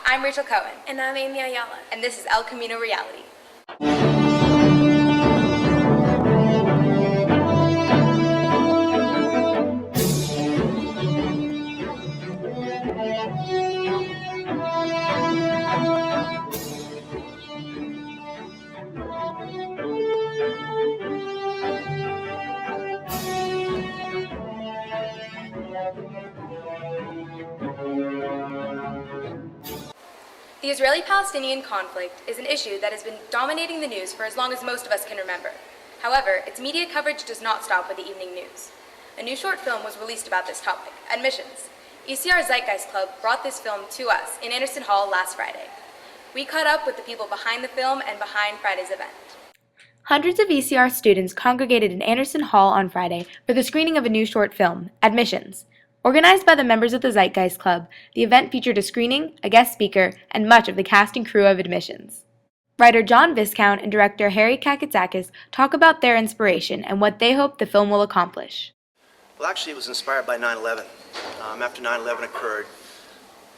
I'm Rachel Cohen. And I'm Amy Ayala. And this is El Camino Reality. The Israeli-Palestinian conflict is an issue that has been dominating the news for as long as most of us can remember. However, its media coverage does not stop with the evening news. A new short film was released about this topic, Admissions. ECR Zeitgeist Club brought this film to us in Anderson Hall last Friday. We caught up with the people behind the film and behind Friday's event. Hundreds of ECR students congregated in Anderson Hall on Friday for the screening of a new short film, Admissions. Organized by the members of the Zeitgeist Club, the event featured a screening, a guest speaker, and much of the cast and crew of Admissions. Writer John Viscount and director Harry Kakitsakis talk about their inspiration and what they hope the film will accomplish. Well, actually, it was inspired by 9/11. After 9/11 occurred,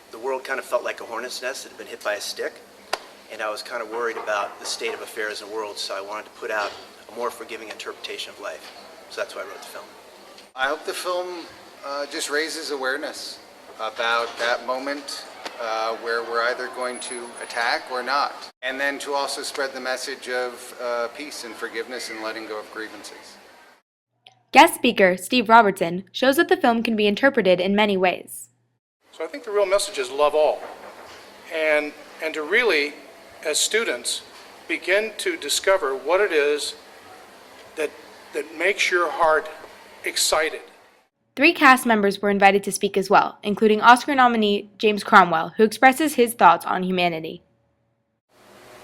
the world kind of felt like a hornet's nest that had been hit by a stick, and I was kind of worried about the state of affairs in the world, so I wanted to put out a more forgiving interpretation of life. So that's why I wrote the film. I hope the film just raises awareness about that moment where we're either going to attack or not. And then to also spread the message of peace and forgiveness and letting go of grievances. Guest speaker Steve Robertson shows that the film can be interpreted in many ways. So I think the real message is love all. And to really, as students, begin to discover what it is that makes your heart excited. 3 cast members were invited to speak as well, including Oscar nominee James Cromwell, who expresses his thoughts on humanity.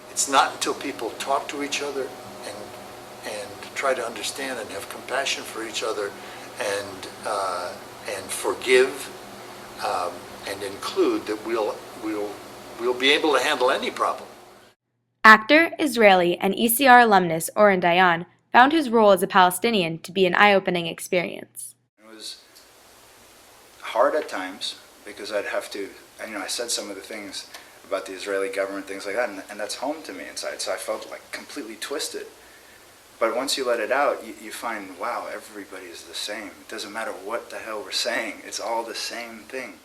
It's not until people talk to each other and try to understand and have compassion for each other and forgive and include that we'll be able to handle any problem. Actor, Israeli, and ECR alumnus Oren Dayan found his role as a Palestinian to be an eye-opening experience. It was hard at times because I'd have to, I said some of the things about the Israeli government, things like that, and that's home to me inside, so I felt like completely twisted. But once you let it out, you find, wow, everybody is the same. It doesn't matter what the hell we're saying, it's all the same thing.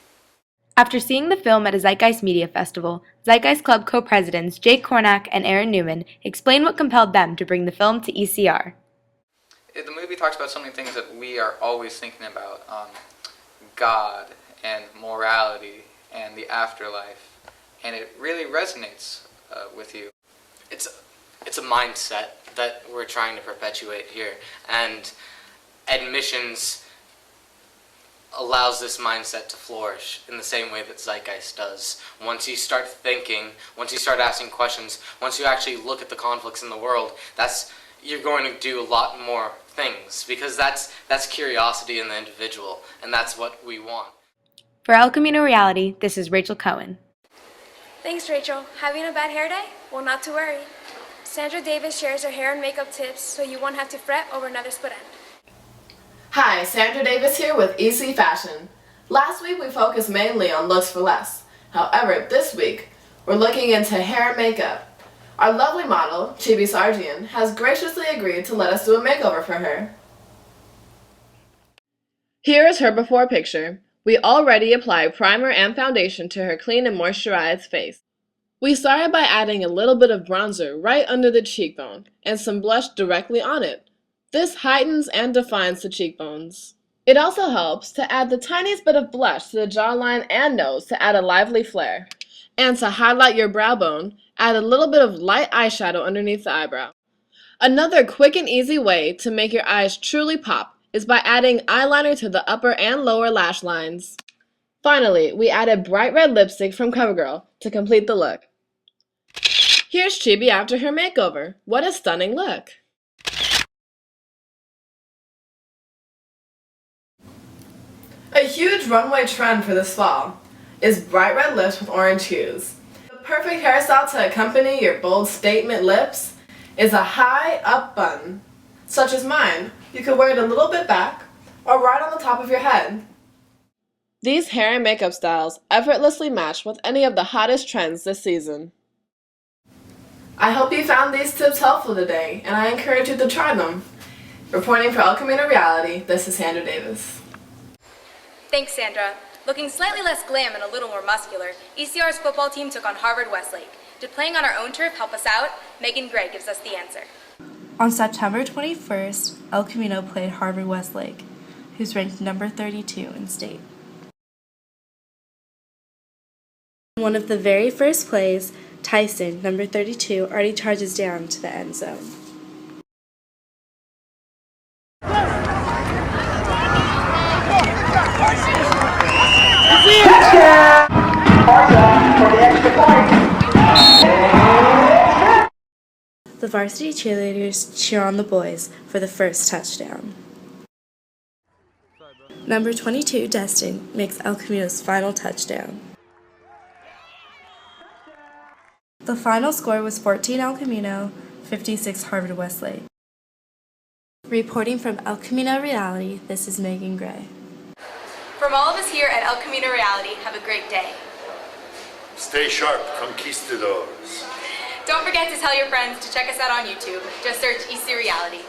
After seeing the film at a Zeitgeist Media Festival, Zeitgeist Club co-presidents Jake Kornack and Aaron Newman explained what compelled them to bring the film to ECR. The movie talks about so many things that we are always thinking about, God and morality and the afterlife, and it really resonates with you. It's a mindset that we're trying to perpetuate here, and Admissions allows this mindset to flourish in the same way that Zeitgeist does. Once you start thinking, once you start asking questions, once you actually look at the conflicts in the world, you're going to do a lot more things, because that's curiosity in the individual, and that's what we want. For El Camino Reality, this is Rachel Cohen. Thanks, Rachel. Having a bad hair day? Well, not to worry. Sandra Davis shares her hair and makeup tips so you won't have to fret over another split end. Hi, Sandra Davis here with EC Fashion. Last week we focused mainly on looks for less. However, this week we're looking into hair and makeup. Our lovely model, Chibi Sargian, has graciously agreed to let us do a makeover for her. Here is her before picture. We already applied primer and foundation to her clean and moisturized face. We started by adding a little bit of bronzer right under the cheekbone and some blush directly on it. This heightens and defines the cheekbones. It also helps to add the tiniest bit of blush to the jawline and nose to add a lively flare. And to highlight your brow bone, add a little bit of light eyeshadow underneath the eyebrow. Another quick and easy way to make your eyes truly pop is by adding eyeliner to the upper and lower lash lines. Finally, we added bright red lipstick from CoverGirl to complete the look. Here's Chibi after her makeover. What a stunning look! A huge runway trend for this fall is bright red lips with orange hues. The perfect hairstyle to accompany your bold statement lips is a high up bun, such as mine. You could wear it a little bit back or right on the top of your head. These hair and makeup styles effortlessly match with any of the hottest trends this season. I hope you found these tips helpful today, and I encourage you to try them. Reporting for El Camino Reality, this is Sandra Davis. Thanks, Sandra. Looking slightly less glam and a little more muscular, ECR's football team took on Harvard Westlake. Did playing on our own turf help us out? Megan Gray gives us the answer. On September 21st, El Camino played Harvard Westlake, who's ranked number 32 in state. One of the very first plays, Tyson, number 32, already charges down to the end zone. The varsity cheerleaders cheer on the boys for the first touchdown. Number 22, Destin, makes El Camino's final touchdown. The final score was 14 El Camino, 56 Harvard Westlake. Reporting from El Camino Reality, this is Megan Gray. From all of us here at El Camino Reality, have a great day. Stay sharp, conquistadors. Don't forget to tell your friends to check us out on YouTube. Just search EC Reality.